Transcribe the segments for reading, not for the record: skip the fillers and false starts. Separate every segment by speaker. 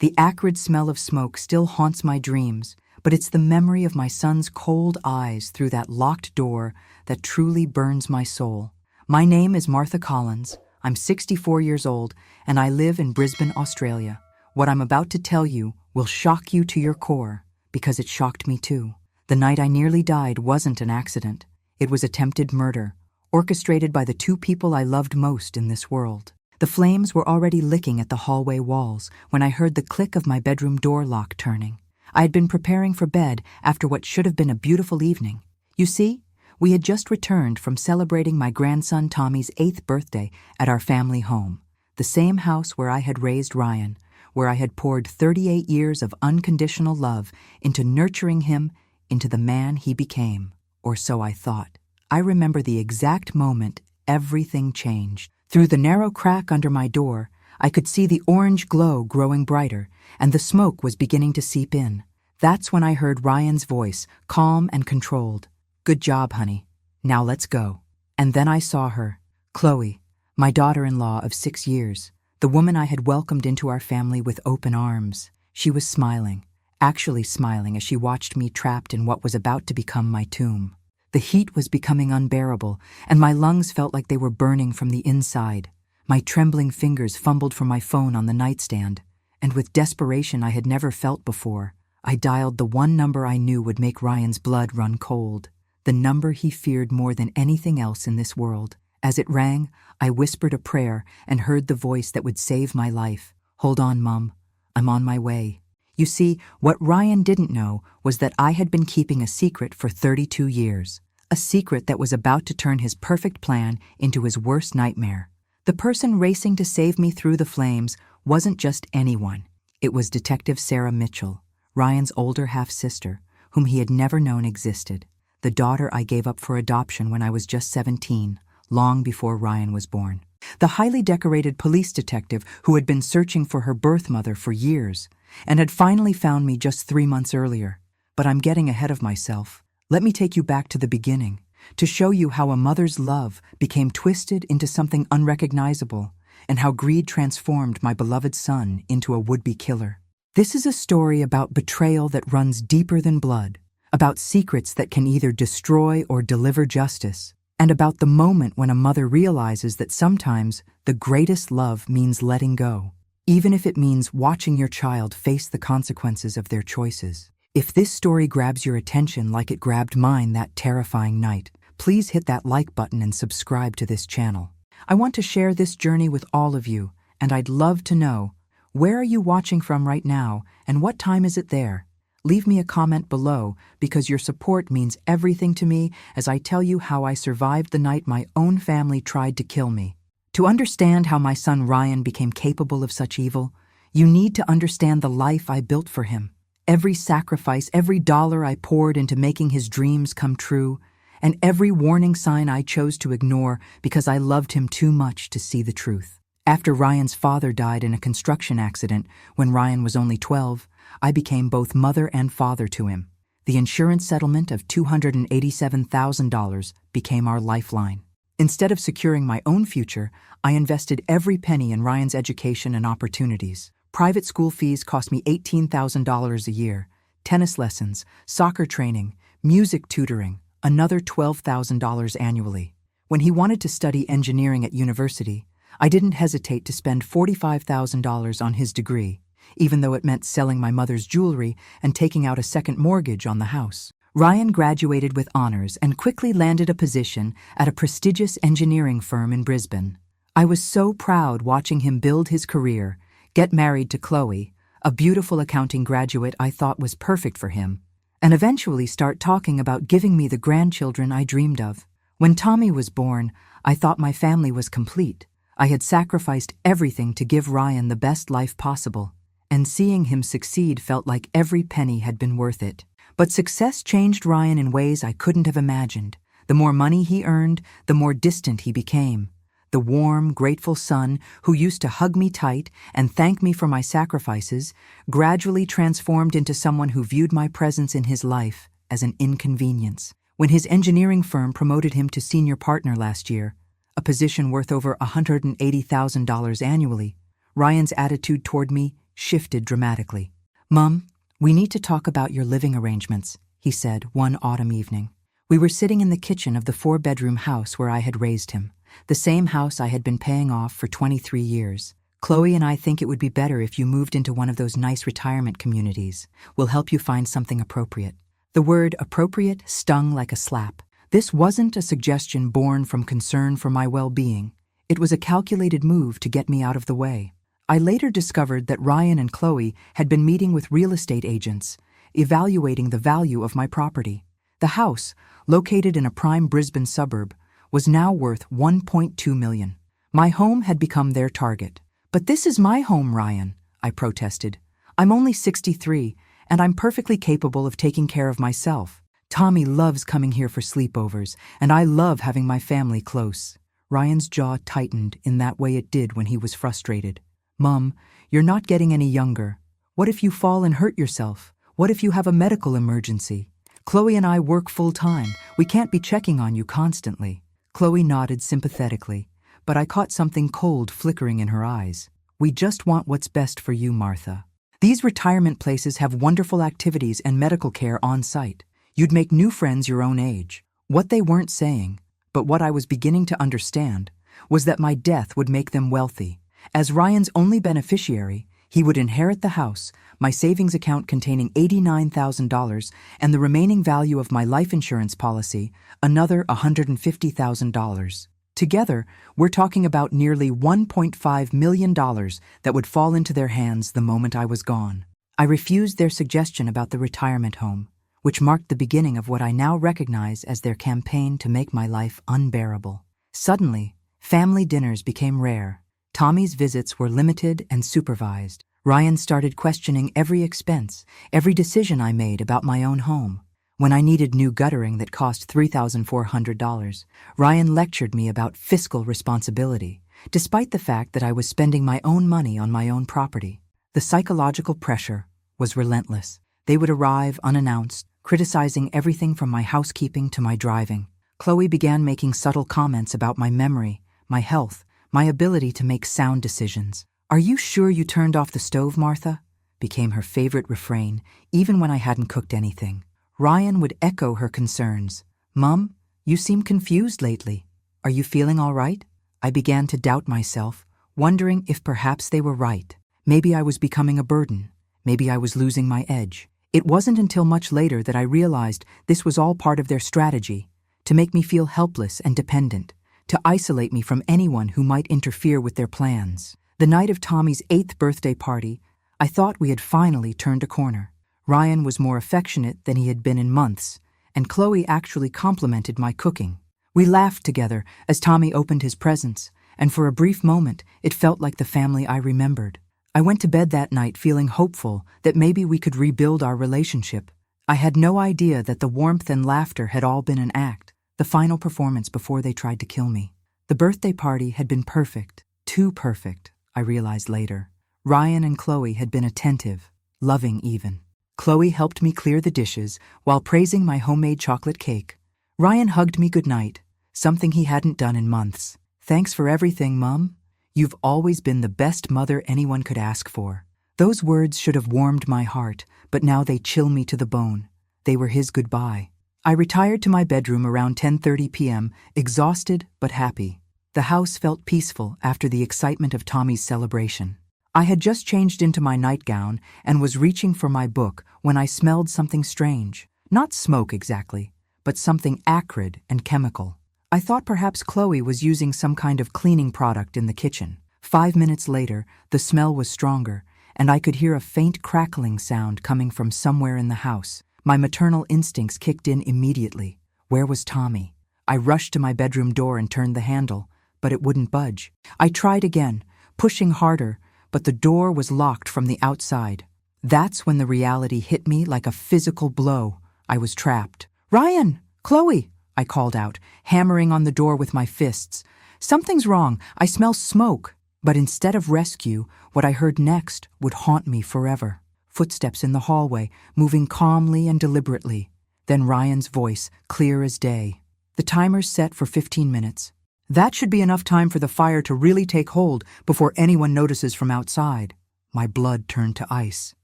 Speaker 1: The acrid smell of smoke still haunts my dreams, but it's the memory of my son's cold eyes through that locked door that truly burns my soul. My name is Martha Collins. I'm 64 years old, and I live in Brisbane, Australia. What I'm about to tell you will shock you to your core, because it shocked me too. The night I nearly died wasn't an accident. It was attempted murder, orchestrated by the two people I loved most in this world. The flames were already licking at the hallway walls when I heard the click of my bedroom door lock turning. I had been preparing for bed after what should have been a beautiful evening. You see, we had just returned from celebrating my grandson Tommy's 8th birthday at our family home, the same house where I had raised Ryan, where I had poured 38 years of unconditional love into nurturing him into the man he became, or so I thought. I remember the exact moment everything changed. Through the narrow crack under my door, I could see the orange glow growing brighter, and the smoke was beginning to seep in. That's when I heard Ryan's voice, calm and controlled. "Good job, honey. Now let's go." And then I saw her, Chloe, my daughter-in-law of 6 years, the woman I had welcomed into our family with open arms. She was smiling, actually smiling as she watched me trapped in what was about to become my tomb. The heat was becoming unbearable, and my lungs felt like they were burning from the inside. My trembling fingers fumbled for my phone on the nightstand, and with desperation I had never felt before, I dialed the one number I knew would make Ryan's blood run cold, the number he feared more than anything else in this world. As it rang, I whispered a prayer and heard the voice that would save my life. "Hold on, Mum. I'm on my way." You see, what Ryan didn't know was that I had been keeping a secret for 32 years, a secret that was about to turn his perfect plan into his worst nightmare. The person racing to save me through the flames wasn't just anyone. It was Detective Sarah Mitchell, Ryan's older half-sister, whom he had never known existed, the daughter I gave up for adoption when I was just 17, long before Ryan was born. The highly decorated police detective who had been searching for her birth mother for years and had finally found me just 3 months earlier. But I'm getting ahead of myself. Let me take you back to the beginning, to show you how a mother's love became twisted into something unrecognizable, and how greed transformed my beloved son into a would-be killer. This is a story about betrayal that runs deeper than blood, about secrets that can either destroy or deliver justice, and about the moment when a mother realizes that sometimes the greatest love means letting go, even if it means watching your child face the consequences of their choices. If this story grabs your attention like it grabbed mine that terrifying night, please hit that like button and subscribe to this channel. I want to share this journey with all of you, and I'd love to know, where are you watching from right now, and what time is it there? Leave me a comment below, because your support means everything to me as I tell you how I survived the night my own family tried to kill me. To understand how my son Ryan became capable of such evil, you need to understand the life I built for him. Every sacrifice, every dollar I poured into making his dreams come true, and every warning sign I chose to ignore because I loved him too much to see the truth. After Ryan's father died in a construction accident when Ryan was only 12, I became both mother and father to him. The insurance settlement of $287,000 became our lifeline. Instead of securing my own future, I invested every penny in Ryan's education and opportunities. Private school fees cost me $18,000 a year, tennis lessons, soccer training, music tutoring, another $12,000 annually. When he wanted to study engineering at university, I didn't hesitate to spend $45,000 on his degree, even though it meant selling my mother's jewelry and taking out a second mortgage on the house. Ryan graduated with honors and quickly landed a position at a prestigious engineering firm in Brisbane. I was so proud watching him build his career, get married to Chloe, a beautiful accounting graduate I thought was perfect for him, and eventually start talking about giving me the grandchildren I dreamed of. When Tommy was born, I thought my family was complete. I had sacrificed everything to give Ryan the best life possible, and seeing him succeed felt like every penny had been worth it. But success changed Ryan in ways I couldn't have imagined. The more money he earned, the more distant he became. The warm, grateful son who used to hug me tight and thank me for my sacrifices gradually transformed into someone who viewed my presence in his life as an inconvenience. When his engineering firm promoted him to senior partner last year, a position worth over $180,000 annually, Ryan's attitude toward me shifted dramatically. "Mum, we need to talk about your living arrangements," he said one autumn evening. We were sitting in the kitchen of the 4-bedroom house where I had raised him, the same house I had been paying off for 23 years. "Chloe and I think it would be better if you moved into one of those nice retirement communities. We'll help you find something appropriate." The word appropriate stung like a slap. This wasn't a suggestion born from concern for my well-being. It was a calculated move to get me out of the way. I later discovered that Ryan and Chloe had been meeting with real estate agents, evaluating the value of my property. The house, located in a prime Brisbane suburb, was now worth $1.2 million. My home had become their target. "But this is my home, Ryan," I protested. "I'm only 63, and I'm perfectly capable of taking care of myself. Tommy loves coming here for sleepovers, and I love having my family close." Ryan's jaw tightened in that way it did when he was frustrated. "Mum, you're not getting any younger. What if you fall and hurt yourself? What if you have a medical emergency? Chloe and I work full-time. We can't be checking on you constantly." Chloe nodded sympathetically, but I caught something cold flickering in her eyes. "We just want what's best for you, Martha. These retirement places have wonderful activities and medical care on site. You'd make new friends your own age." What they weren't saying, but what I was beginning to understand, was that my death would make them wealthy. As Ryan's only beneficiary, he would inherit the house, my savings account containing $89,000, and the remaining value of my life insurance policy, another $150,000. Together, we're talking about nearly $1.5 million that would fall into their hands the moment I was gone. I refused their suggestion about the retirement home, which marked the beginning of what I now recognize as their campaign to make my life unbearable. Suddenly, family dinners became rare. Tommy's visits were limited and supervised. Ryan started questioning every expense, every decision I made about my own home. When I needed new guttering that cost $3,400, Ryan lectured me about fiscal responsibility, despite the fact that I was spending my own money on my own property. The psychological pressure was relentless. They would arrive unannounced, criticizing everything from my housekeeping to my driving. Chloe began making subtle comments about my memory, my health, my ability to make sound decisions. "Are you sure you turned off the stove, Martha?" became her favorite refrain, even when I hadn't cooked anything. Ryan would echo her concerns. "Mum, you seem confused lately. Are you feeling all right?" I began to doubt myself, wondering if perhaps they were right. Maybe I was becoming a burden. Maybe I was losing my edge. It wasn't until much later that I realized this was all part of their strategy, to make me feel helpless and dependent, to isolate me from anyone who might interfere with their plans. The night of Tommy's 8th birthday party, I thought we had finally turned a corner. Ryan was more affectionate than he had been in months, and Chloe actually complimented my cooking. We laughed together as Tommy opened his presents, and for a brief moment, it felt like the family I remembered. I went to bed that night feeling hopeful that maybe we could rebuild our relationship. I had no idea that the warmth and laughter had all been an act, the final performance before they tried to kill me. The birthday party had been perfect, too perfect, I realized later. Ryan and Chloe had been attentive, loving even. Chloe helped me clear the dishes while praising my homemade chocolate cake. Ryan hugged me goodnight, something he hadn't done in months. "Thanks for everything, Mum. You've always been the best mother anyone could ask for." Those words should have warmed my heart, but now they chill me to the bone. They were his goodbye. I retired to my bedroom around 10:30 p.m., exhausted but happy. The house felt peaceful after the excitement of Tommy's celebration. I had just changed into my nightgown and was reaching for my book when I smelled something strange. Not smoke exactly, but something acrid and chemical. I thought perhaps Chloe was using some kind of cleaning product in the kitchen. 5 minutes later, the smell was stronger, and I could hear a faint crackling sound coming from somewhere in the house. My maternal instincts kicked in immediately. Where was Tommy? I rushed to my bedroom door and turned the handle, but it wouldn't budge. I tried again, pushing harder, but the door was locked from the outside. That's when the reality hit me like a physical blow. I was trapped. "Ryan! Chloe!" I called out, hammering on the door with my fists. "Something's wrong. I smell smoke." But instead of rescue, what I heard next would haunt me forever. Footsteps in the hallway, moving calmly and deliberately. Then Ryan's voice, clear as day. "The timer's set for 15 minutes. That should be enough time for the fire to really take hold before anyone notices from outside." My blood turned to ice.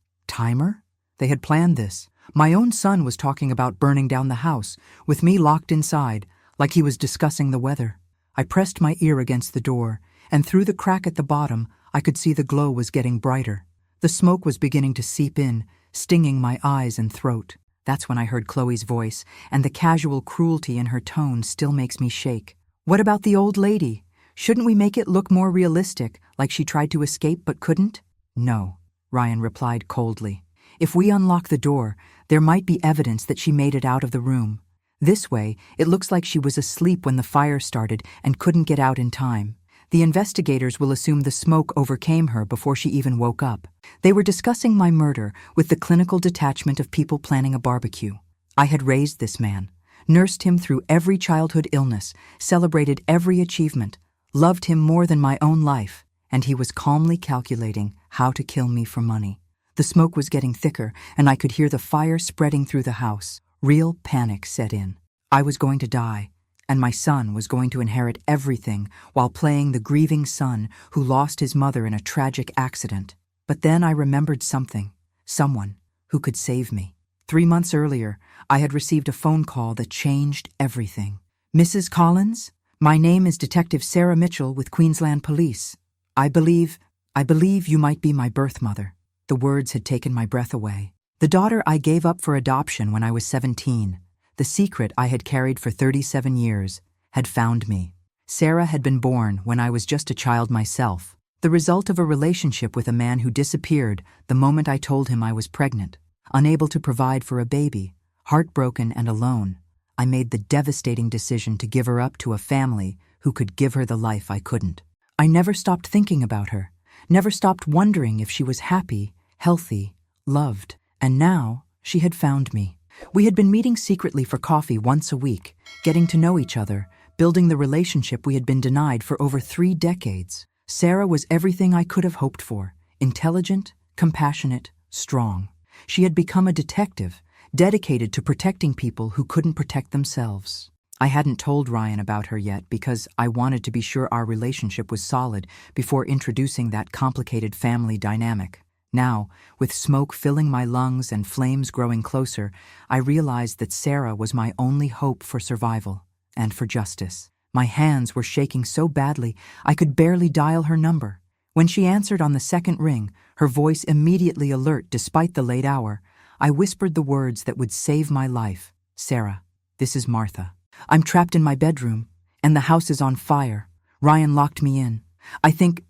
Speaker 1: Timer? They had planned this. My own son was talking about burning down the house, with me locked inside, like he was discussing the weather. I pressed my ear against the door, and through the crack at the bottom, I could see the glow was getting brighter. The smoke was beginning to seep in, stinging my eyes and throat. That's when I heard Chloe's voice, and the casual cruelty in her tone still makes me shake. "What about the old lady? Shouldn't we make it look more realistic, like she tried to escape but couldn't?" "No," Ryan replied coldly. "If we unlock the door, there might be evidence that she made it out of the room. This way, it looks like she was asleep when the fire started and couldn't get out in time. The investigators will assume the smoke overcame her before she even woke up." They were discussing my murder with the clinical detachment of people planning a barbecue. I had raised this man, nursed him through every childhood illness, celebrated every achievement, loved him more than my own life, and he was calmly calculating how to kill me for money. The smoke was getting thicker, and I could hear the fire spreading through the house. Real panic set in. I was going to die, and my son was going to inherit everything while playing the grieving son who lost his mother in a tragic accident. But then I remembered something, someone who could save me. 3 months earlier, I had received a phone call that changed everything. "Mrs. Collins, my name is Detective Sarah Mitchell with Queensland Police. I believe you might be my birth mother." The words had taken my breath away. The daughter I gave up for adoption when I was 17, the secret I had carried for 37 years, had found me. Sarah had been born when I was just a child myself, the result of a relationship with a man who disappeared the moment I told him I was pregnant. Unable to provide for a baby, heartbroken and alone, I made the devastating decision to give her up to a family who could give her the life I couldn't. I never stopped thinking about her, never stopped wondering if she was happy, healthy, loved. And now, she had found me. We had been meeting secretly for coffee once a week, getting to know each other, building the relationship we had been denied for over 3 decades. Sarah was everything I could have hoped for: intelligent, compassionate, strong. She had become a detective, dedicated to protecting people who couldn't protect themselves. I hadn't told Ryan about her yet because I wanted to be sure our relationship was solid before introducing that complicated family dynamic. Now, with smoke filling my lungs and flames growing closer, I realized that Sarah was my only hope for survival and for justice. My hands were shaking so badly I could barely dial her number. When she answered on the second ring, her voice immediately alert despite the late hour, I whispered the words that would save my life. "Sarah, this is Martha. I'm trapped in my bedroom, and the house is on fire. Ryan locked me in. I think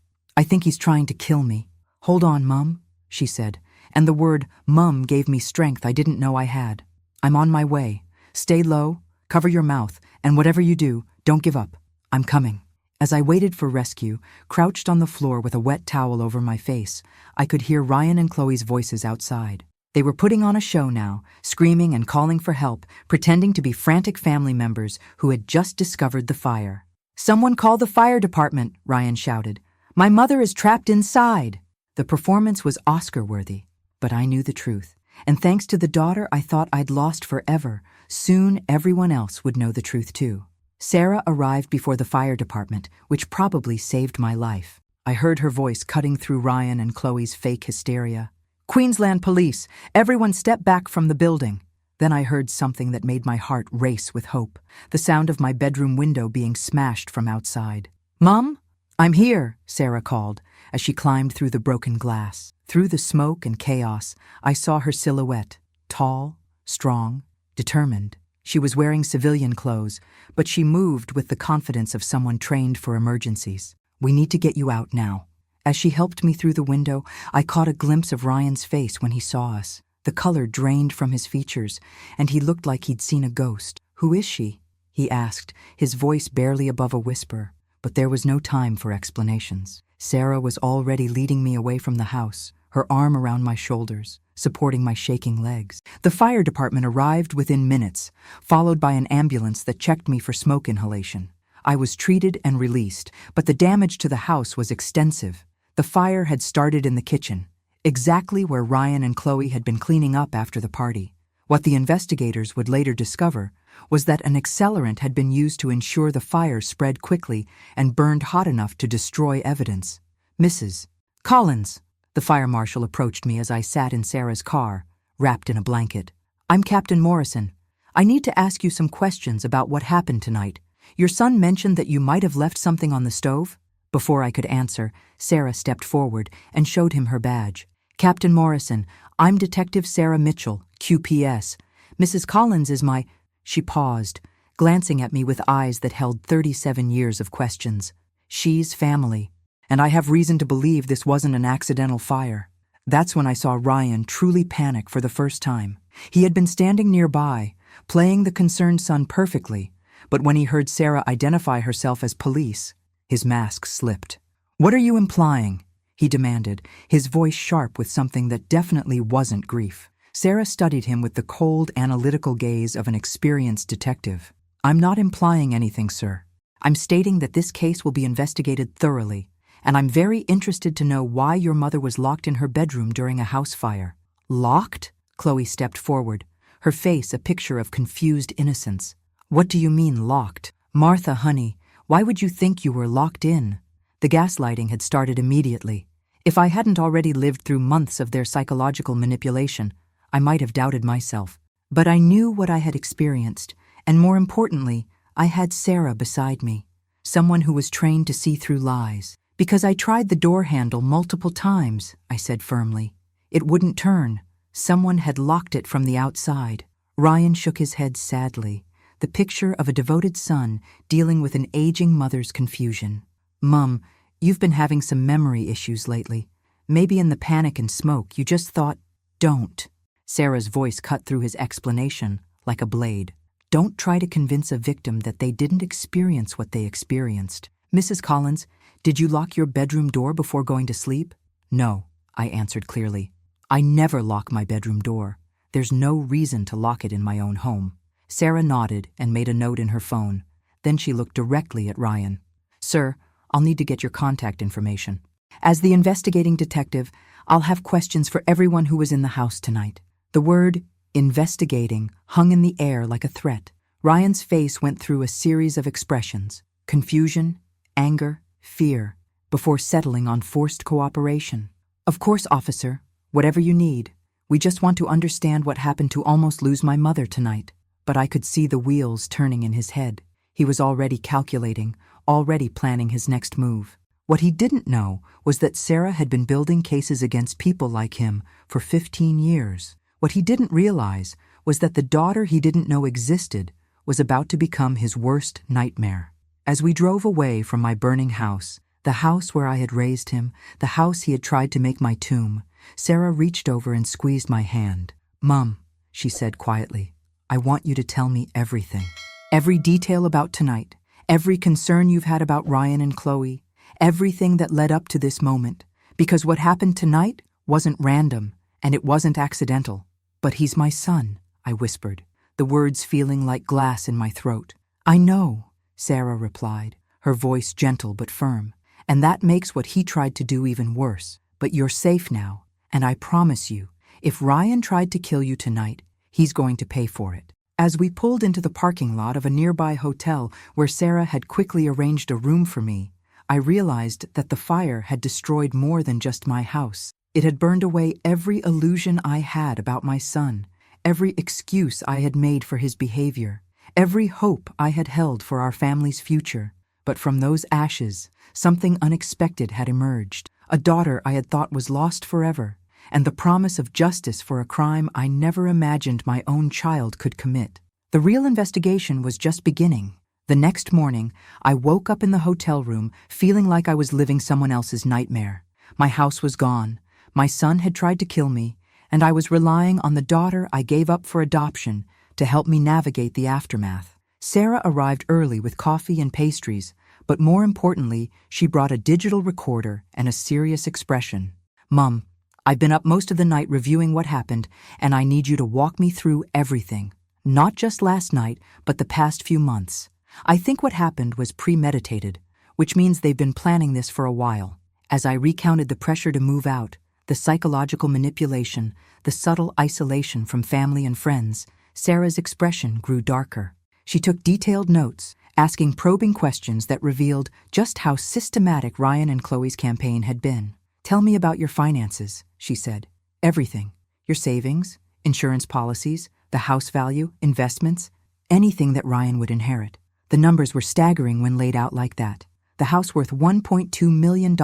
Speaker 1: he's trying to kill me. Hold on, Mum," she said, and the word "Mum" gave me strength I didn't know I had. "I'm on my way. Stay low, cover your mouth, and whatever you do, don't give up. I'm coming." As I waited for rescue, crouched on the floor with a wet towel over my face, I could hear Ryan and Chloe's voices outside. They were putting on a show now, screaming and calling for help, pretending to be frantic family members who had just discovered the fire. "Someone call the fire department," Ryan shouted. "My mother is trapped inside." The performance was Oscar-worthy, but I knew the truth. And thanks to the daughter I thought I'd lost forever, soon everyone else would know the truth too. Sarah arrived before the fire department, which probably saved my life. I heard her voice cutting through Ryan and Chloe's fake hysteria. "Queensland Police, everyone step back from the building." Then I heard something that made my heart race with hope, the sound of my bedroom window being smashed from outside. "Mum? I'm here," Sarah called, as she climbed through the broken glass. Through the smoke and chaos, I saw her silhouette, tall, strong, determined. She was wearing civilian clothes, but she moved with the confidence of someone trained for emergencies. "We need to get you out now." As she helped me through the window, I caught a glimpse of Ryan's face when he saw us. The color drained from his features, and he looked like he'd seen a ghost. "Who is she?" he asked, his voice barely above a whisper. But there was no time for explanations. Sarah was already leading me away from the house, her arm around my shoulders, supporting my shaking legs. The fire department arrived within minutes, followed by an ambulance that checked me for smoke inhalation. I was treated and released, but the damage to the house was extensive. The fire had started in the kitchen, exactly where Ryan and Chloe had been cleaning up after the party. What the investigators would later discover was that an accelerant had been used to ensure the fire spread quickly and burned hot enough to destroy evidence. "Mrs. Collins," The fire marshal approached me as I sat in Sarah's car, wrapped in a blanket. "I'm Captain Morrison. I need to ask you some questions about what happened tonight. Your son mentioned that you might have left something on the stove." Before I could answer, Sarah stepped forward and showed him her badge. "Captain Morrison, I'm Detective Sarah Mitchell, QPS. Mrs. Collins is my—" She paused, glancing at me with eyes that held 37 years of questions. "She's family, and I have reason to believe this wasn't an accidental fire." That's when I saw Ryan truly panic for the first time. He had been standing nearby, playing the concerned son perfectly, but when he heard Sarah identify herself as police, his mask slipped. "What are you implying?" he demanded, his voice sharp with something that definitely wasn't grief. Sarah studied him with the cold, analytical gaze of an experienced detective. "I'm not implying anything, sir. I'm stating that this case will be investigated thoroughly, and I'm very interested to know why your mother was locked in her bedroom during a house fire." "Locked?" Chloe stepped forward, her face a picture of confused innocence. "What do you mean, locked?" "Martha, honey, why would you think you were locked in?" The gaslighting had started immediately. If I hadn't already lived through months of their psychological manipulation, I might have doubted myself. But I knew what I had experienced, and more importantly, I had Sarah beside me, someone who was trained to see through lies. "Because I tried the door handle multiple times," I said firmly. "It wouldn't turn. Someone had locked it from the outside." Ryan shook his head sadly, the picture of a devoted son dealing with an aging mother's confusion. "Mum, you've been having some memory issues lately. Maybe in the panic and smoke you just thought, don't." Sarah's voice cut through his explanation like a blade. "Don't try to convince a victim that they didn't experience what they experienced. Mrs. Collins, did you lock your bedroom door before going to sleep?" "No," I answered clearly. "I never lock my bedroom door. There's no reason to lock it in my own home." Sarah nodded and made a note in her phone. Then she looked directly at Ryan. "Sir, I'll need to get your contact information. As the investigating detective, I'll have questions for everyone who was in the house tonight." The word investigating hung in the air like a threat. Ryan's face went through a series of expressions: confusion, anger, fear, before settling on forced cooperation. "Of course, officer, whatever you need. We just want to understand what happened to almost lose my mother tonight." But I could see the wheels turning in his head. He was already calculating, already planning his next move. What he didn't know was that Sarah had been building cases against people like him for 15 years. What he didn't realize was that the daughter he didn't know existed was about to become his worst nightmare. As we drove away from my burning house, the house where I had raised him, the house he had tried to make my tomb, Sarah reached over and squeezed my hand. "Mum," she said quietly, "I want you to tell me everything. Every detail about tonight, every concern you've had about Ryan and Chloe, everything that led up to this moment. Because what happened tonight wasn't random, and it wasn't accidental." "But he's my son," I whispered, the words feeling like glass in my throat. "I know," Sarah replied, her voice gentle but firm, "and that makes what he tried to do even worse. But you're safe now, and I promise you, if Ryan tried to kill you tonight, he's going to pay for it." As we pulled into the parking lot of a nearby hotel where Sarah had quickly arranged a room for me, I realized that the fire had destroyed more than just my house. It had burned away every illusion I had about my son, every excuse I had made for his behavior, every hope I had held for our family's future. But from those ashes, something unexpected had emerged, a daughter I had thought was lost forever, and the promise of justice for a crime I never imagined my own child could commit. The real investigation was just beginning. The next morning, I woke up in the hotel room feeling like I was living someone else's nightmare. My house was gone. My son had tried to kill me, and I was relying on the daughter I gave up for adoption to help me navigate the aftermath. Sarah arrived early with coffee and pastries, but more importantly, she brought a digital recorder and a serious expression. "Mum, I've been up most of the night reviewing what happened, and I need you to walk me through everything. Not just last night, but the past few months. I think what happened was premeditated, which means they've been planning this for a while." As I recounted the pressure to move out, the psychological manipulation, the subtle isolation from family and friends, Sarah's expression grew darker. She took detailed notes, asking probing questions that revealed just how systematic Ryan and Chloe's campaign had been. "Tell me about your finances," she said. "Everything. Your savings, insurance policies, the house value, investments, anything that Ryan would inherit." The numbers were staggering when laid out like that. The house worth $1.2 million,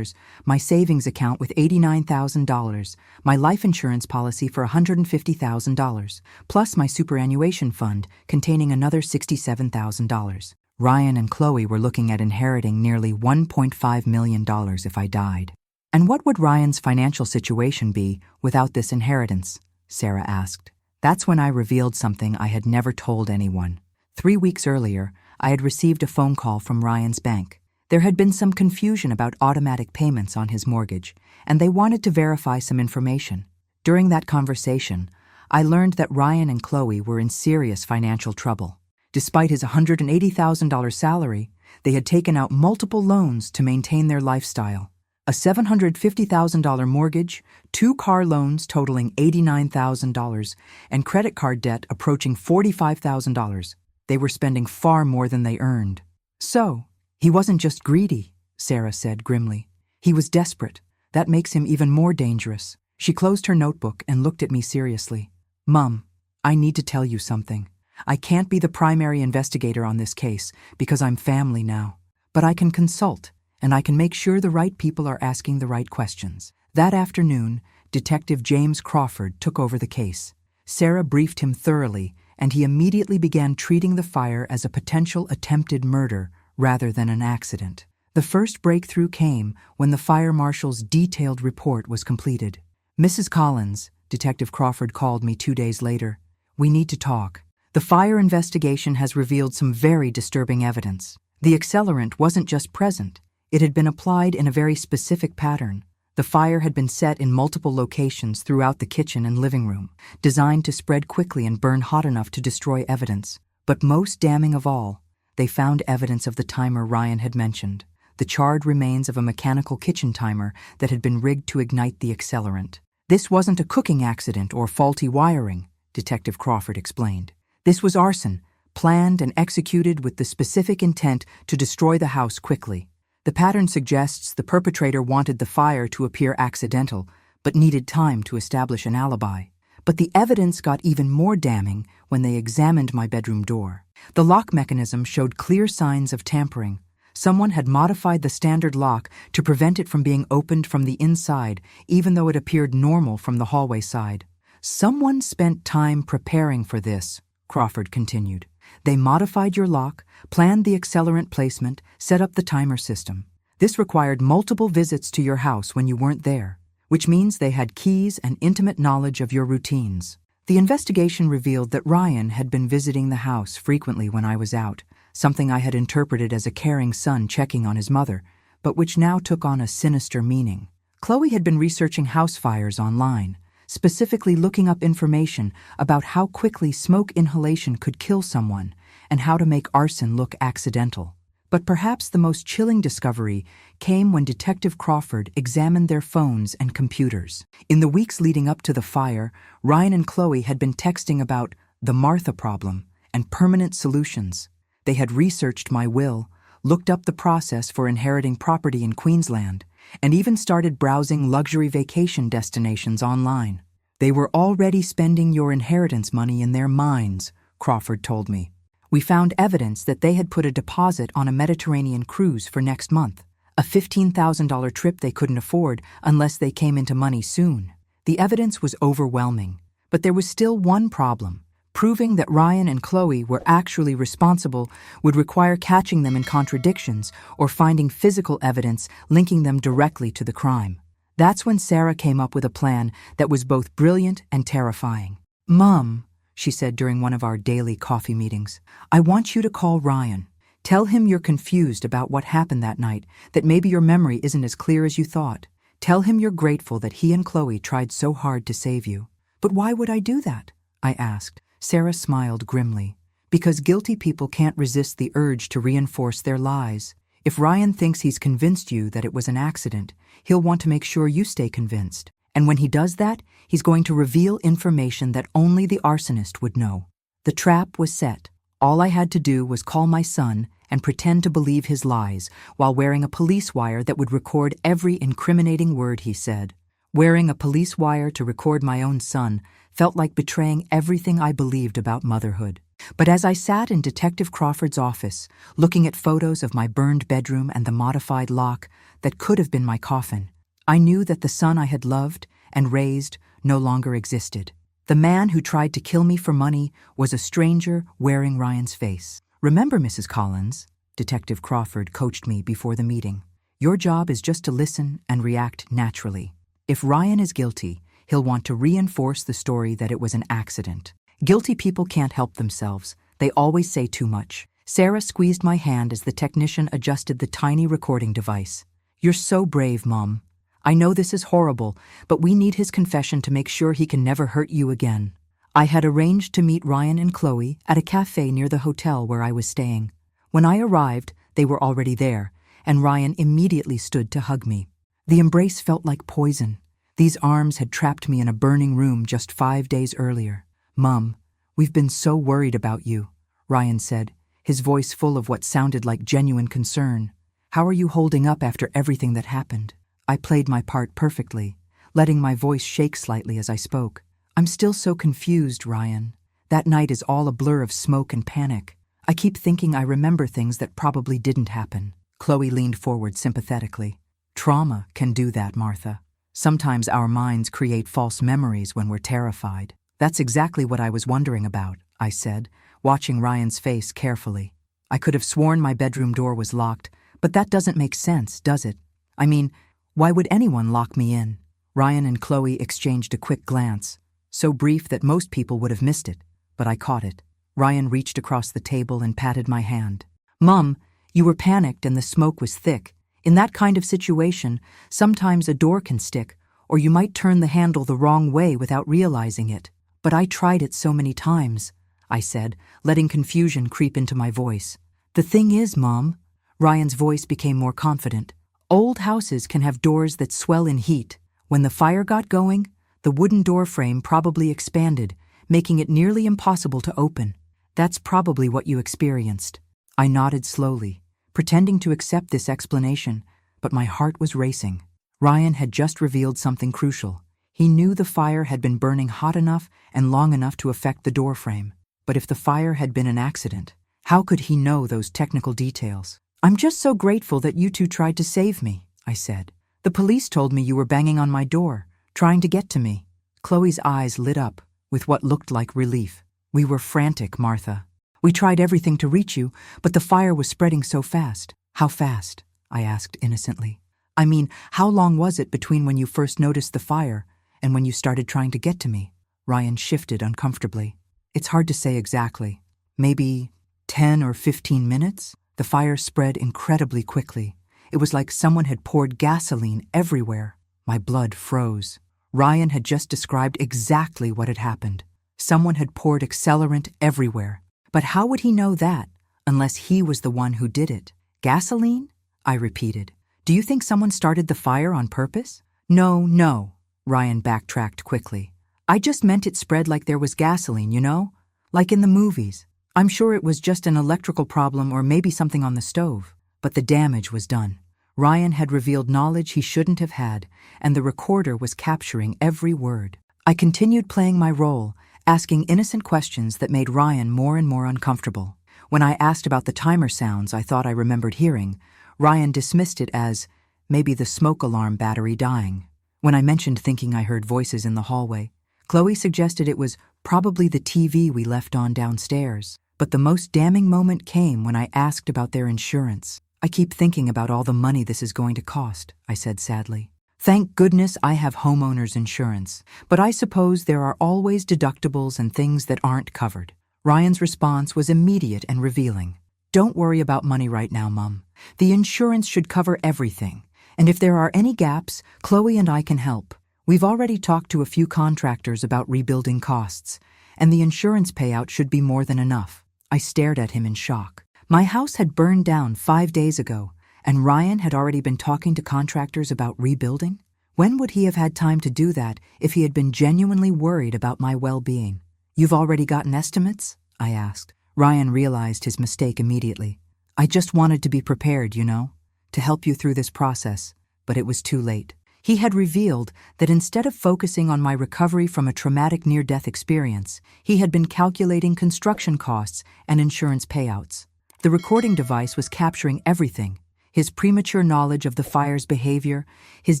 Speaker 1: my savings account with $89,000, my life insurance policy for $150,000, plus my superannuation fund containing another $67,000. Ryan and Chloe were looking at inheriting nearly $1.5 million if I died. "And what would Ryan's financial situation be without this inheritance?" Sarah asked. That's when I revealed something I had never told anyone. 3 weeks earlier, I had received a phone call from Ryan's bank. There had been some confusion about automatic payments on his mortgage, and they wanted to verify some information. During that conversation, I learned that Ryan and Chloe were in serious financial trouble. Despite his $180,000 salary, they had taken out multiple loans to maintain their lifestyle. A $750,000 mortgage, 2 car loans totaling $89,000, and credit card debt approaching $45,000. They were spending far more than they earned. "So, he wasn't just greedy," Sarah said grimly. "He was desperate. That makes him even more dangerous." She closed her notebook and looked at me seriously. "Mum, I need to tell you something. I can't be the primary investigator on this case because I'm family now. But I can consult, and I can make sure the right people are asking the right questions." That afternoon, Detective James Crawford took over the case. Sarah briefed him thoroughly, and he immediately began treating the fire as a potential attempted murder rather than an accident. The first breakthrough came when the fire marshal's detailed report was completed. "Mrs. Collins," Detective Crawford called me 2 days later. "We need to talk. The fire investigation has revealed some very disturbing evidence. The accelerant wasn't just present. It had been applied in a very specific pattern. The fire had been set in multiple locations throughout the kitchen and living room, designed to spread quickly and burn hot enough to destroy evidence. But most damning of all, they found evidence of the timer Ryan had mentioned, the charred remains of a mechanical kitchen timer that had been rigged to ignite the accelerant. This wasn't a cooking accident or faulty wiring," Detective Crawford explained. "This was arson, planned and executed with the specific intent to destroy the house quickly. The pattern suggests the perpetrator wanted the fire to appear accidental, but needed time to establish an alibi. But the evidence got even more damning when they examined my bedroom door. The lock mechanism showed clear signs of tampering. Someone had modified the standard lock to prevent it from being opened from the inside, even though it appeared normal from the hallway side. Someone spent time preparing for this," Crawford continued. "They modified your lock, planned the accelerant placement, set up the timer system. This required multiple visits to your house when you weren't there, which means they had keys and intimate knowledge of your routines. The investigation revealed that Ryan had been visiting the house frequently when I was out, something I had interpreted as a caring son checking on his mother, but which now took on a sinister meaning. Chloe had been researching house fires online, specifically looking up information about how quickly smoke inhalation could kill someone and how to make arson look accidental. But perhaps the most chilling discovery came when Detective Crawford examined their phones and computers. In the weeks leading up to the fire, Ryan and Chloe had been texting about the Martha problem and permanent solutions. They had researched my will, looked up the process for inheriting property in Queensland, and even started browsing luxury vacation destinations online. "They were already spending your inheritance money in their minds," Crawford told me. "We found evidence that they had put a deposit on a Mediterranean cruise for next month, a $15,000 trip they couldn't afford unless they came into money soon." The evidence was overwhelming, but there was still one problem. Proving that Ryan and Chloe were actually responsible would require catching them in contradictions or finding physical evidence linking them directly to the crime. That's when Sarah came up with a plan that was both brilliant and terrifying. "Mom," she said during one of our daily coffee meetings, "I want you to call Ryan. Tell him you're confused about what happened that night, that maybe your memory isn't as clear as you thought. Tell him you're grateful that he and Chloe tried so hard to save you." "But why would I do that?" I asked. Sarah smiled grimly. "Because guilty people can't resist the urge to reinforce their lies. If Ryan thinks he's convinced you that it was an accident, he'll want to make sure you stay convinced. And when he does that, he's going to reveal information that only the arsonist would know." The trap was set. All I had to do was call my son and pretend to believe his lies while wearing a police wire that would record every incriminating word he said. Wearing a police wire to record my own son felt like betraying everything I believed about motherhood. But as I sat in Detective Crawford's office, looking at photos of my burned bedroom and the modified lock that could have been my coffin, I knew that the son I had loved and raised no longer existed. The man who tried to kill me for money was a stranger wearing Ryan's face. "Remember, Mrs. Collins," Detective Crawford coached me before the meeting, "your job is just to listen and react naturally. If Ryan is guilty, he'll want to reinforce the story that it was an accident. Guilty people can't help themselves. They always say too much." Sarah squeezed my hand as the technician adjusted the tiny recording device. "You're so brave, Mom. I know this is horrible, but we need his confession to make sure he can never hurt you again." I had arranged to meet Ryan and Chloe at a cafe near the hotel where I was staying. When I arrived, they were already there, and Ryan immediately stood to hug me. The embrace felt like poison. These arms had trapped me in a burning room just 5 days earlier. "Mom, we've been so worried about you," Ryan said, his voice full of what sounded like genuine concern. "How are you holding up after everything that happened?" I played my part perfectly, letting my voice shake slightly as I spoke. "I'm still so confused, Ryan. That night is all a blur of smoke and panic. I keep thinking I remember things that probably didn't happen." Chloe leaned forward sympathetically. "Trauma can do that, Martha. Sometimes our minds create false memories when we're terrified." "That's exactly what I was wondering about," I said, watching Ryan's face carefully. "I could have sworn my bedroom door was locked, but that doesn't make sense, does it? I mean, why would anyone lock me in?" Ryan and Chloe exchanged a quick glance, so brief that most people would have missed it, but I caught it. Ryan reached across the table and patted my hand. "Mom, you were panicked and the smoke was thick. In that kind of situation, sometimes a door can stick, or you might turn the handle the wrong way without realizing it. But I tried it so many times," I said, letting confusion creep into my voice. "The thing is, Mom," Ryan's voice became more confident, "old houses can have doors that swell in heat. When the fire got going, the wooden door frame probably expanded, making it nearly impossible to open. That's probably what you experienced." I nodded slowly, pretending to accept this explanation, but my heart was racing. Ryan had just revealed something crucial. He knew the fire had been burning hot enough and long enough to affect the door frame. But if the fire had been an accident, how could he know those technical details? "I'm just so grateful that you two tried to save me," I said. "The police told me you were banging on my door, trying to get to me." Chloe's eyes lit up with what looked like relief. "We were frantic, Martha. We tried everything to reach you, but the fire was spreading so fast." "How fast?" I asked innocently. "I mean, how long was it between when you first noticed the fire and when you started trying to get to me?" Ryan shifted uncomfortably. "It's hard to say exactly. Maybe 10 or 15 minutes? The fire spread incredibly quickly. It was like someone had poured gasoline everywhere." My blood froze. Ryan had just described exactly what had happened. Someone had poured accelerant everywhere. But how would he know that, unless he was the one who did it? "Gasoline?" I repeated. "Do you think someone started the fire on purpose?" No, Ryan backtracked quickly. "I just meant it spread like there was gasoline, you know? Like in the movies. I'm sure it was just an electrical problem or maybe something on the stove." But the damage was done. Ryan had revealed knowledge he shouldn't have had, and the recorder was capturing every word. I continued playing my role, asking innocent questions that made Ryan more and more uncomfortable. When I asked about the timer sounds I thought I remembered hearing, Ryan dismissed it as maybe the smoke alarm battery dying. When I mentioned thinking I heard voices in the hallway, Chloe suggested it was probably the TV we left on downstairs. But the most damning moment came when I asked about their insurance. "I keep thinking about all the money this is going to cost," I said sadly. "Thank goodness I have homeowner's insurance, but I suppose there are always deductibles and things that aren't covered." Ryan's response was immediate and revealing. "Don't worry about money right now, Mom. The insurance should cover everything, and if there are any gaps, Chloe and I can help. We've already talked to a few contractors about rebuilding costs, and the insurance payout should be more than enough." I stared at him in shock. My house had burned down 5 days ago, and Ryan had already been talking to contractors about rebuilding? When would he have had time to do that if he had been genuinely worried about my well-being? "You've already gotten estimates?" I asked. Ryan realized his mistake immediately. "I just wanted to be prepared, to help you through this process," but it was too late. He had revealed that instead of focusing on my recovery from a traumatic near-death experience, he had been calculating construction costs and insurance payouts. The recording device was capturing everything: his premature knowledge of the fire's behavior, his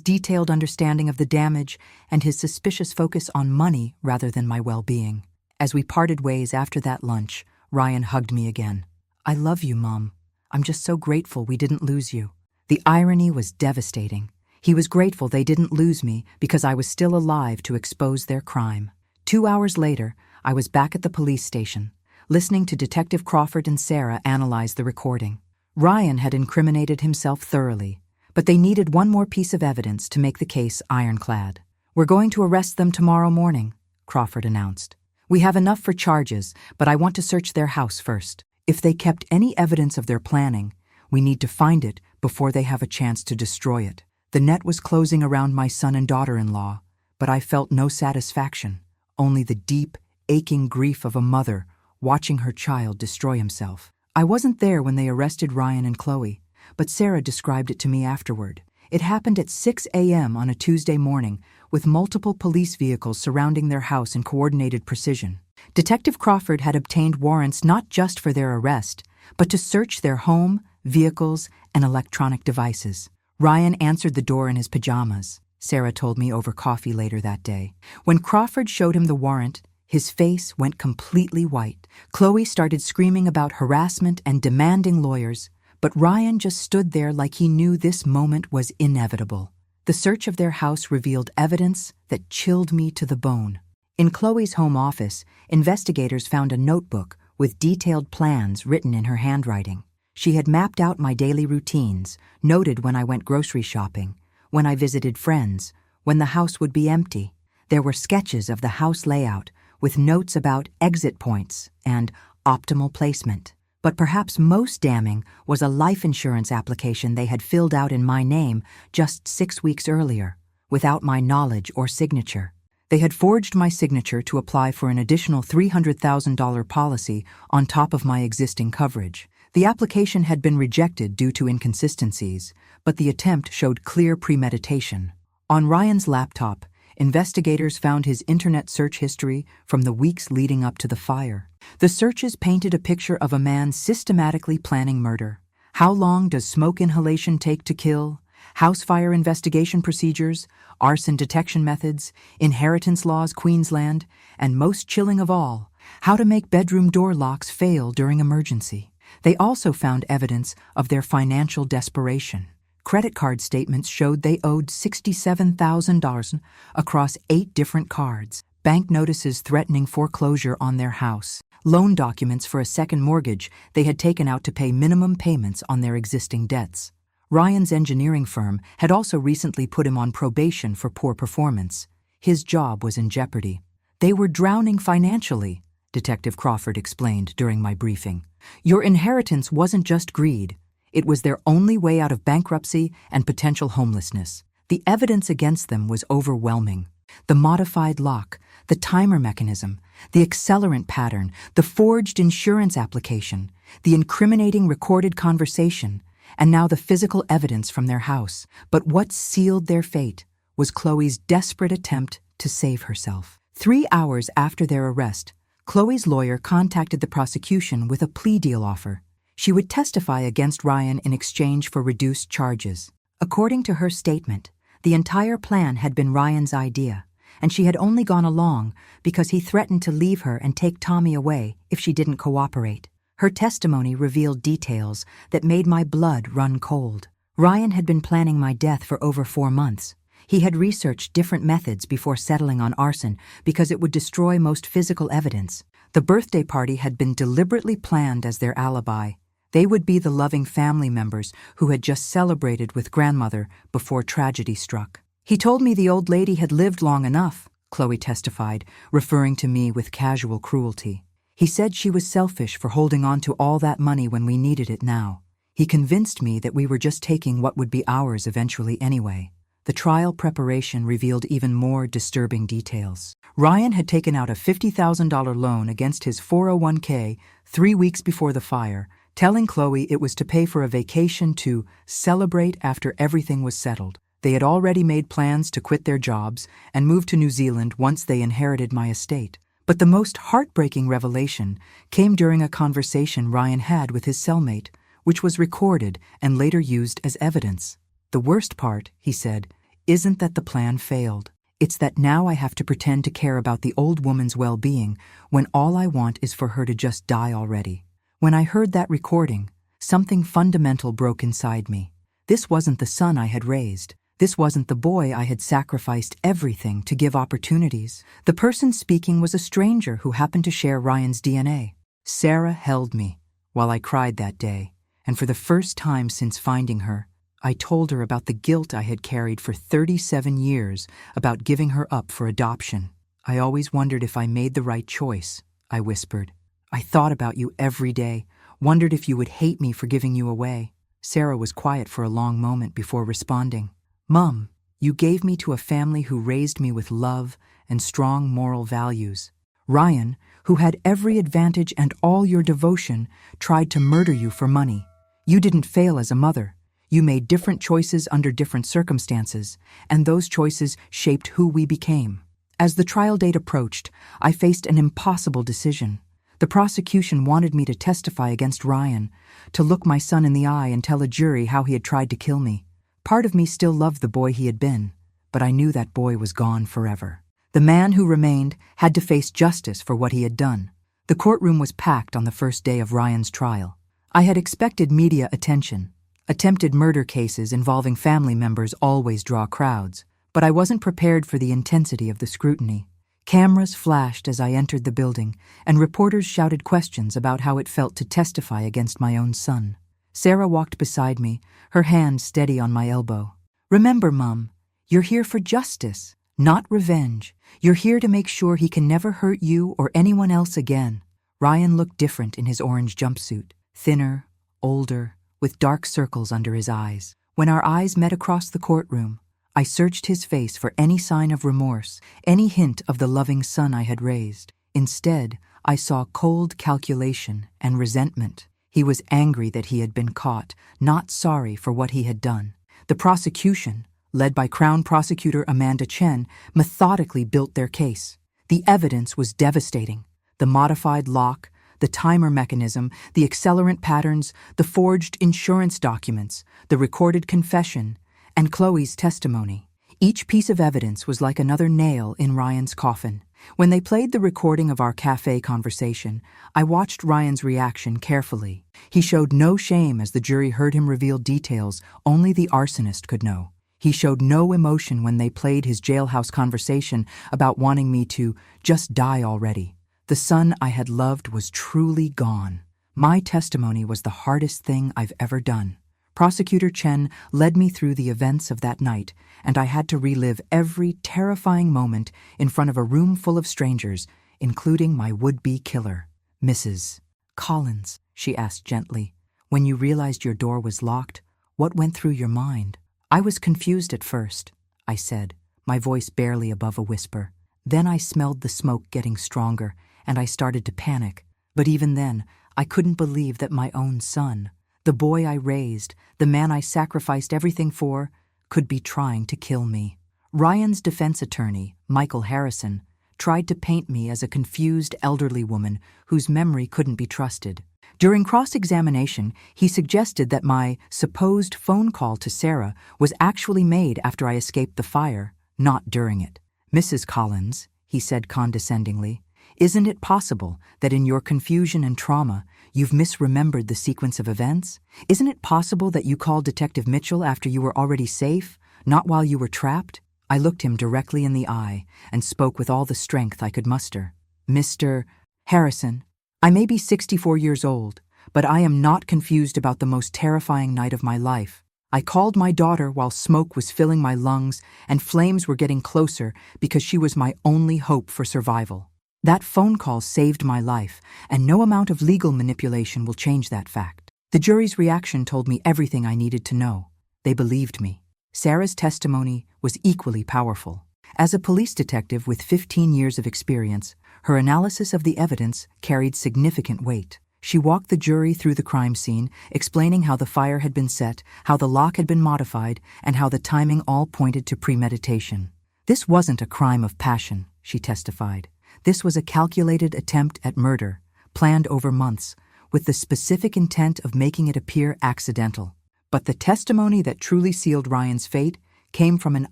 Speaker 1: detailed understanding of the damage, and his suspicious focus on money rather than my well-being. As we parted ways after that lunch, Ryan hugged me again. "I love you, Mom. I'm just so grateful we didn't lose you." The irony was devastating. He was grateful they didn't lose me because I was still alive to expose their crime. 2 hours later, I was back at the police station, listening to Detective Crawford and Sarah analyze the recording. Ryan had incriminated himself thoroughly, but they needed one more piece of evidence to make the case ironclad. "We're going to arrest them tomorrow morning," Crawford announced. "We have enough for charges, but I want to search their house first. If they kept any evidence of their planning, we need to find it before they have a chance to destroy it." The net was closing around my son and daughter-in-law, but I felt no satisfaction, only the deep, aching grief of a mother watching her child destroy himself. I wasn't there when they arrested Ryan and Chloe, but Sarah described it to me afterward. It happened at 6 a.m. on a Tuesday morning, with multiple police vehicles surrounding their house in coordinated precision. Detective Crawford had obtained warrants not just for their arrest, but to search their home, vehicles, and electronic devices. Ryan answered the door in his pajamas, Sarah told me over coffee later that day. When Crawford showed him the warrant, his face went completely white. Chloe started screaming about harassment and demanding lawyers, but Ryan just stood there like he knew this moment was inevitable. The search of their house revealed evidence that chilled me to the bone. In Chloe's home office, investigators found a notebook with detailed plans written in her handwriting. She had mapped out my daily routines, noted when I went grocery shopping, when I visited friends, when the house would be empty. There were sketches of the house layout, with notes about exit points and optimal placement. But perhaps most damning was a life insurance application they had filled out in my name just 6 weeks earlier, without my knowledge or signature. They had forged my signature to apply for an additional $300,000 policy on top of my existing coverage. The application had been rejected due to inconsistencies, but the attempt showed clear premeditation. On Ryan's laptop, investigators found his internet search history from the weeks leading up to the fire. The searches painted a picture of a man systematically planning murder. How long does smoke inhalation take to kill? House fire investigation procedures, arson detection methods, inheritance laws Queensland, and most chilling of all, how to make bedroom door locks fail during emergency. They also found evidence of their financial desperation. Credit card statements showed they owed $67,000 across 8 different cards, bank notices threatening foreclosure on their house, loan documents for a second mortgage they had taken out to pay minimum payments on their existing debts. Ryan's engineering firm had also recently put him on probation for poor performance. His job was in jeopardy. They were drowning financially, Detective Crawford explained during my briefing. Your inheritance wasn't just greed. It was their only way out of bankruptcy and potential homelessness. The evidence against them was overwhelming. The modified lock, the timer mechanism, the accelerant pattern, the forged insurance application, the incriminating recorded conversation, and now the physical evidence from their house. But what sealed their fate was Chloe's desperate attempt to save herself. 3 hours after their arrest, Chloe's lawyer contacted the prosecution with a plea deal offer. She would testify against Ryan in exchange for reduced charges. According to her statement, the entire plan had been Ryan's idea, and she had only gone along because he threatened to leave her and take Tommy away if she didn't cooperate. Her testimony revealed details that made my blood run cold. Ryan had been planning my death for over 4 months. He had researched different methods before settling on arson because it would destroy most physical evidence. The birthday party had been deliberately planned as their alibi. They would be the loving family members who had just celebrated with grandmother before tragedy struck. He told me the old lady had lived long enough, Chloe testified, referring to me with casual cruelty. He said she was selfish for holding on to all that money when we needed it now. He convinced me that we were just taking what would be ours eventually anyway. The trial preparation revealed even more disturbing details. Ryan had taken out a $50,000 loan against his 401k 3 weeks before the fire, telling Chloe it was to pay for a vacation to celebrate after everything was settled. They had already made plans to quit their jobs and move to New Zealand once they inherited my estate. But the most heartbreaking revelation came during a conversation Ryan had with his cellmate, which was recorded and later used as evidence. "The worst part," he said, "isn't that the plan failed. It's that now I have to pretend to care about the old woman's well-being when all I want is for her to just die already." When I heard that recording, something fundamental broke inside me. This wasn't the son I had raised. This wasn't the boy I had sacrificed everything to give opportunities. The person speaking was a stranger who happened to share Ryan's DNA. Sarah held me while I cried that day, and for the first time since finding her, I told her about the guilt I had carried for 37 years about giving her up for adoption. "I always wondered if I made the right choice," I whispered. "I thought about you every day, wondered if you would hate me for giving you away." Sarah was quiet for a long moment before responding. "Mum, you gave me to a family who raised me with love and strong moral values. Ryan, who had every advantage and all your devotion, tried to murder you for money. You didn't fail as a mother. You made different choices under different circumstances, and those choices shaped who we became." As the trial date approached, I faced an impossible decision. The prosecution wanted me to testify against Ryan, to look my son in the eye and tell a jury how he had tried to kill me. Part of me still loved the boy he had been, but I knew that boy was gone forever. The man who remained had to face justice for what he had done. The courtroom was packed on the first day of Ryan's trial. I had expected media attention. Attempted murder cases involving family members always draw crowds, but I wasn't prepared for the intensity of the scrutiny. Cameras flashed as I entered the building, and reporters shouted questions about how it felt to testify against my own son. Sarah walked beside me, her hand steady on my elbow. "Remember, Mum, you're here for justice, not revenge. You're here to make sure he can never hurt you or anyone else again." Ryan looked different in his orange jumpsuit, thinner, older, with dark circles under his eyes. When our eyes met across the courtroom, I searched his face for any sign of remorse, any hint of the loving son I had raised. Instead, I saw cold calculation and resentment. He was angry that he had been caught, not sorry for what he had done. The prosecution, led by Crown Prosecutor Amanda Chen, methodically built their case. The evidence was devastating. The modified lock, the timer mechanism, the accelerant patterns, the forged insurance documents, the recorded confession, and Chloe's testimony. Each piece of evidence was like another nail in Ryan's coffin. When they played the recording of our cafe conversation, I watched Ryan's reaction carefully. He showed no shame as the jury heard him reveal details only the arsonist could know. He showed no emotion when they played his jailhouse conversation about wanting me to just die already. The son I had loved was truly gone. My testimony was the hardest thing I've ever done. Prosecutor Chen led me through the events of that night, and I had to relive every terrifying moment in front of a room full of strangers, including my would-be killer. "Mrs. Collins," she asked gently, "when you realized your door was locked, what went through your mind?" "I was confused at first," I said, my voice barely above a whisper. "Then I smelled the smoke getting stronger, and I started to panic. But even then, I couldn't believe that my own son, the boy I raised, the man I sacrificed everything for, could be trying to kill me." Ryan's defense attorney, Michael Harrison, tried to paint me as a confused elderly woman whose memory couldn't be trusted. During cross-examination, he suggested that my supposed phone call to Sarah was actually made after I escaped the fire, not during it. "Mrs. Collins," he said condescendingly, "isn't it possible that in your confusion and trauma, you've misremembered the sequence of events? Isn't it possible that you called Detective Mitchell after you were already safe, not while you were trapped?" I looked him directly in the eye and spoke with all the strength I could muster. "Mr. Harrison, I may be 64 years old, but I am not confused about the most terrifying night of my life. I called my daughter while smoke was filling my lungs and flames were getting closer because she was my only hope for survival. That phone call saved my life, and no amount of legal manipulation will change that fact." The jury's reaction told me everything I needed to know. They believed me. Sarah's testimony was equally powerful. As a police detective with 15 years of experience, her analysis of the evidence carried significant weight. She walked the jury through the crime scene, explaining how the fire had been set, how the lock had been modified, and how the timing all pointed to premeditation. This wasn't a crime of passion, she testified. This was a calculated attempt at murder, planned over months, with the specific intent of making it appear accidental. But the testimony that truly sealed Ryan's fate came from an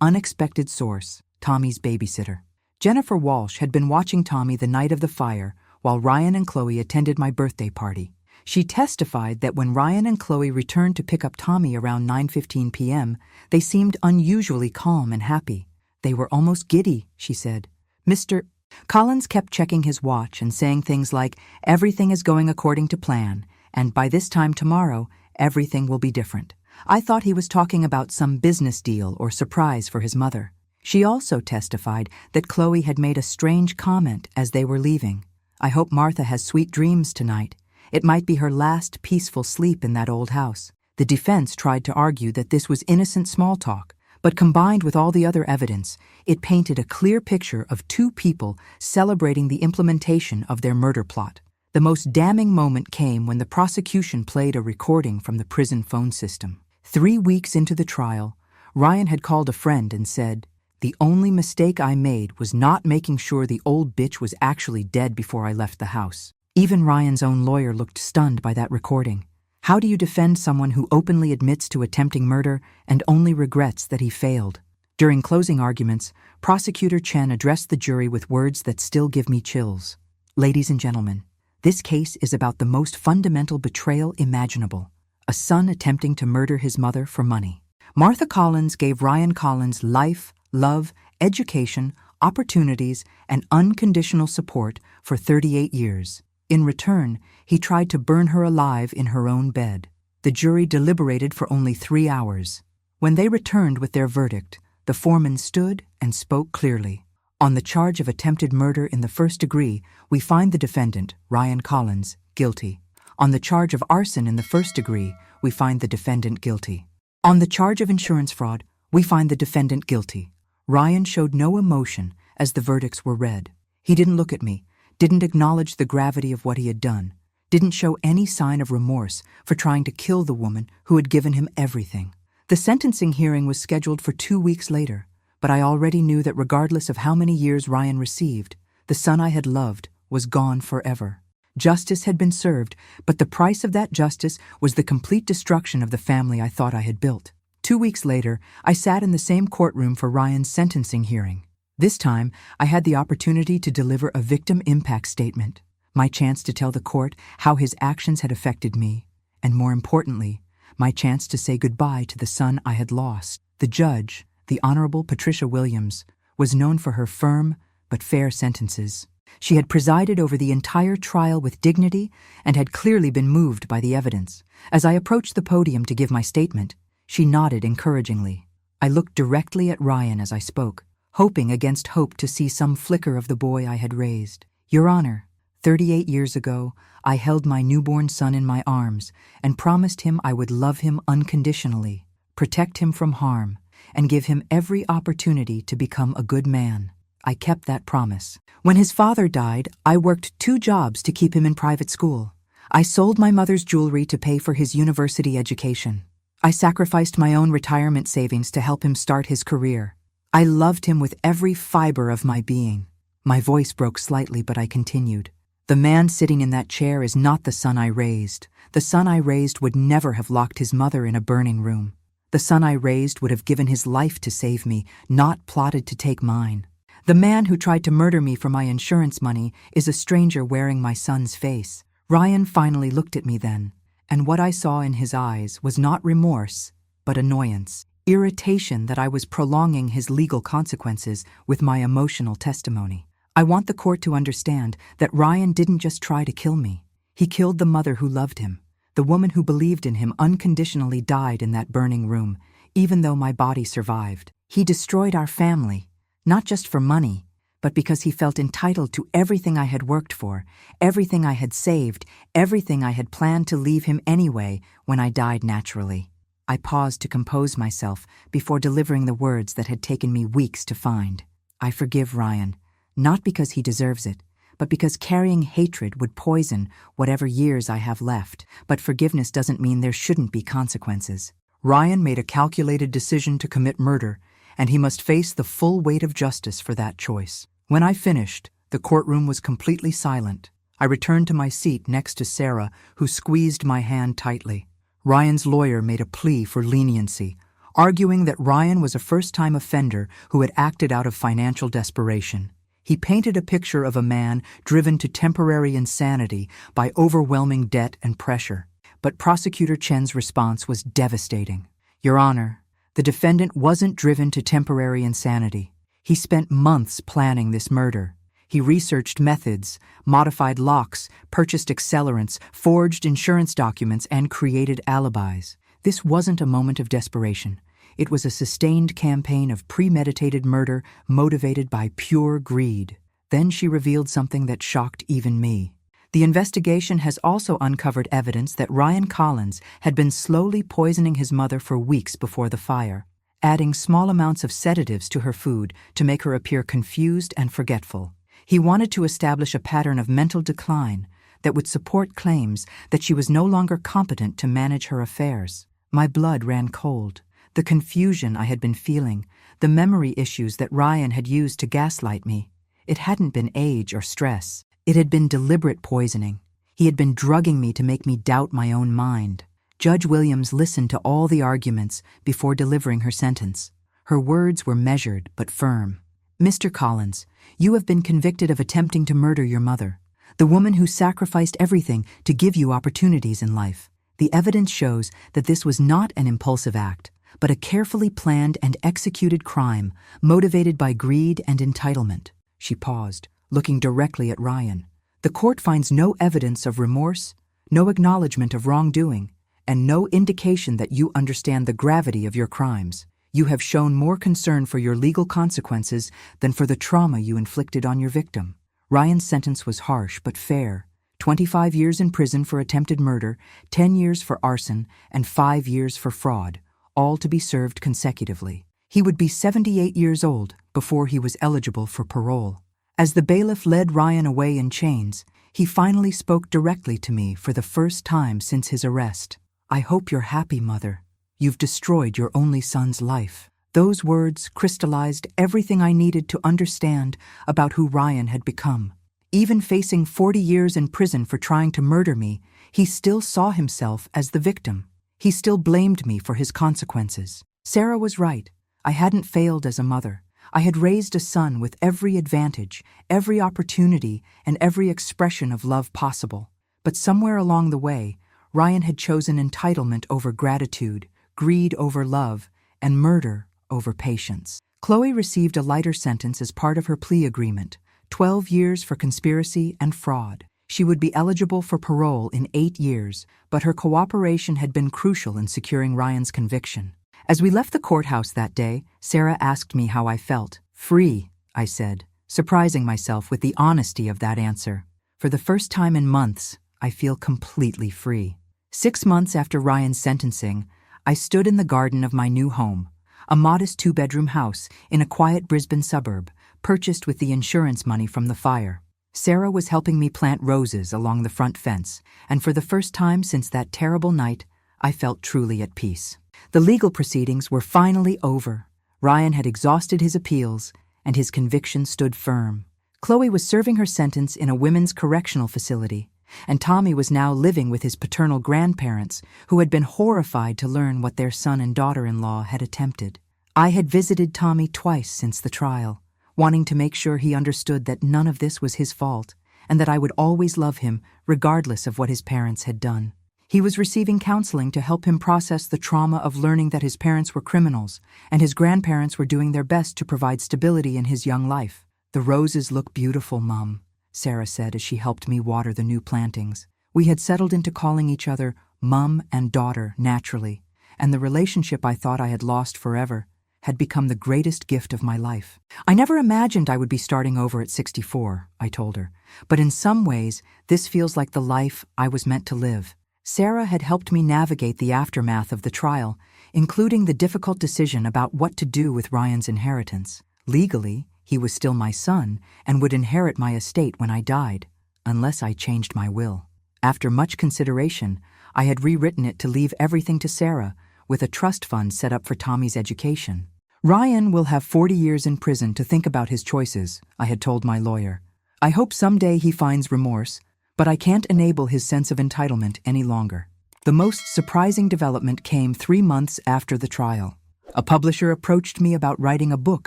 Speaker 1: unexpected source, Tommy's babysitter. Jennifer Walsh had been watching Tommy the night of the fire while Ryan and Chloe attended my birthday party. She testified that when Ryan and Chloe returned to pick up Tommy around 9:15 p.m., they seemed unusually calm and happy. They were almost giddy, she said. Mr. Collins kept checking his watch and saying things like, "Everything is going according to plan, and by this time tomorrow, everything will be different." I thought he was talking about some business deal or surprise for his mother. She also testified that Chloe had made a strange comment as they were leaving. "I hope Martha has sweet dreams tonight. It might be her last peaceful sleep in that old house." The defense tried to argue that this was innocent small talk, but combined with all the other evidence, it painted a clear picture of two people celebrating the implementation of their murder plot. The most damning moment came when the prosecution played a recording from the prison phone system. 3 weeks into the trial, Ryan had called a friend and said, "The only mistake I made was not making sure the old bitch was actually dead before I left the house." Even Ryan's own lawyer looked stunned by that recording. How do you defend someone who openly admits to attempting murder and only regrets that he failed? During closing arguments, Prosecutor Chen addressed the jury with words that still give me chills. "Ladies and gentlemen, this case is about the most fundamental betrayal imaginable, a son attempting to murder his mother for money. Martha Collins gave Ryan Collins life, love, education, opportunities, and unconditional support for 38 years. In return, he tried to burn her alive in her own bed. The jury deliberated for only 3 hours. When they returned with their verdict, the foreman stood and spoke clearly. On the charge of attempted murder in the first degree, we find the defendant, Ryan Collins, guilty. On the charge of arson in the first degree, we find the defendant guilty. On the charge of insurance fraud, we find the defendant guilty." Ryan showed no emotion as the verdicts were read. He didn't look at me, didn't acknowledge the gravity of what he had done, didn't show any sign of remorse for trying to kill the woman who had given him everything. The sentencing hearing was scheduled for 2 weeks later, but I already knew that regardless of how many years Ryan received, the son I had loved was gone forever. Justice had been served, but the price of that justice was the complete destruction of the family I thought I had built. 2 weeks later, I sat in the same courtroom for Ryan's sentencing hearing. This time, I had the opportunity to deliver a victim impact statement, my chance to tell the court how his actions had affected me, and more importantly, my chance to say goodbye to the son I had lost. The judge, the Honorable Patricia Williams, was known for her firm but fair sentences. She had presided over the entire trial with dignity and had clearly been moved by the evidence. As I approached the podium to give my statement, she nodded encouragingly. I looked directly at Ryan as I spoke, hoping against hope to see some flicker of the boy I had raised. "Your Honor, 38 years ago, I held my newborn son in my arms and promised him I would love him unconditionally, protect him from harm, and give him every opportunity to become a good man. I kept that promise. When his father died, I worked 2 jobs to keep him in private school. I sold my mother's jewelry to pay for his university education. I sacrificed my own retirement savings to help him start his career. I loved him with every fiber of my being." My voice broke slightly, but I continued. "The man sitting in that chair is not the son I raised. The son I raised would never have locked his mother in a burning room. The son I raised would have given his life to save me, not plotted to take mine. The man who tried to murder me for my insurance money is a stranger wearing my son's face." Ryan finally looked at me then, and what I saw in his eyes was not remorse, but annoyance, irritation that I was prolonging his legal consequences with my emotional testimony. I want the court to understand that Ryan didn't just try to kill me. He killed the mother who loved him. The woman who believed in him unconditionally died in that burning room, even though my body survived. He destroyed our family, not just for money, but because he felt entitled to everything I had worked for, everything I had saved, everything I had planned to leave him anyway when I died naturally. I paused to compose myself before delivering the words that had taken me weeks to find. I forgive Ryan, not because he deserves it, but because carrying hatred would poison whatever years I have left. But forgiveness doesn't mean there shouldn't be consequences. Ryan made a calculated decision to commit murder, and he must face the full weight of justice for that choice. When I finished, the courtroom was completely silent. I returned to my seat next to Sarah, who squeezed my hand tightly. Ryan's lawyer made a plea for leniency, arguing that Ryan was a first-time offender who had acted out of financial desperation. He painted a picture of a man driven to temporary insanity by overwhelming debt and pressure. But Prosecutor Chen's response was devastating. Your Honor, the defendant wasn't driven to temporary insanity. He spent months planning this murder. He researched methods, modified locks, purchased accelerants, forged insurance documents, and created alibis. This wasn't a moment of desperation. It was a sustained campaign of premeditated murder motivated by pure greed. Then she revealed something that shocked even me. The investigation has also uncovered evidence that Ryan Collins had been slowly poisoning his mother for weeks before the fire, adding small amounts of sedatives to her food to make her appear confused and forgetful. He wanted to establish a pattern of mental decline that would support claims that she was no longer competent to manage her affairs. My blood ran cold. The confusion I had been feeling, the memory issues that Ryan had used to gaslight me. It hadn't been age or stress. It had been deliberate poisoning. He had been drugging me to make me doubt my own mind. Judge Williams listened to all the arguments before delivering her sentence. Her words were measured but firm. Mr. Collins, you have been convicted of attempting to murder your mother, the woman who sacrificed everything to give you opportunities in life. The evidence shows that this was not an impulsive act, but a carefully planned and executed crime motivated by greed and entitlement. She paused, looking directly at Ryan. The court finds no evidence of remorse, no acknowledgement of wrongdoing, and no indication that you understand the gravity of your crimes. You have shown more concern for your legal consequences than for the trauma you inflicted on your victim. Ryan's sentence was harsh but fair. 25 years in prison for attempted murder, 10 years for arson, and 5 years for fraud, all to be served consecutively. He would be 78 years old before he was eligible for parole. As the bailiff led Ryan away in chains, he finally spoke directly to me for the first time since his arrest. I hope you're happy, Mother. You've destroyed your only son's life. Those words crystallized everything I needed to understand about who Ryan had become. Even facing 40 years in prison for trying to murder me, he still saw himself as the victim. He still blamed me for his consequences. Sarah was right. I hadn't failed as a mother. I had raised a son with every advantage, every opportunity, and every expression of love possible. But somewhere along the way, Ryan had chosen entitlement over gratitude, greed over love, and murder over patience. Chloe received a lighter sentence as part of her plea agreement, 12 years for conspiracy and fraud. She would be eligible for parole in 8 years, but her cooperation had been crucial in securing Ryan's conviction. As we left the courthouse that day, Sarah asked me how I felt. Free, I said, surprising myself with the honesty of that answer. For the first time in months, I feel completely free. 6 months after Ryan's sentencing, I stood in the garden of my new home, a modest 2-bedroom house in a quiet Brisbane suburb, purchased with the insurance money from the fire. Sarah was helping me plant roses along the front fence, and for the first time since that terrible night, I felt truly at peace. The legal proceedings were finally over. Ryan had exhausted his appeals, and his conviction stood firm. Chloe was serving her sentence in a women's correctional facility, and Tommy was now living with his paternal grandparents, who had been horrified to learn what their son and daughter-in-law had attempted. I had visited Tommy twice since the trial, wanting to make sure he understood that none of this was his fault, and that I would always love him regardless of what his parents had done. He was receiving counseling to help him process the trauma of learning that his parents were criminals, and his grandparents were doing their best to provide stability in his young life. The roses look beautiful, Mum, Sarah said as she helped me water the new plantings. We had settled into calling each other Mum and daughter naturally, and the relationship I thought I had lost forever had become the greatest gift of my life. I never imagined I would be starting over at 64, I told her, but in some ways, this feels like the life I was meant to live. Sarah had helped me navigate the aftermath of the trial, including the difficult decision about what to do with Ryan's inheritance. Legally, he was still my son and would inherit my estate when I died, unless I changed my will. After much consideration, I had rewritten it to leave everything to Sarah, with a trust fund set up for Tommy's education. Ryan will have 40 years in prison to think about his choices, I had told my lawyer. I hope someday he finds remorse, but I can't enable his sense of entitlement any longer. The most surprising development came 3 months after the trial. A publisher approached me about writing a book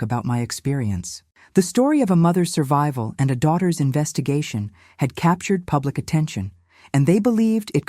Speaker 1: about my experience. The story of a mother's survival and a daughter's investigation had captured public attention, and they believed it could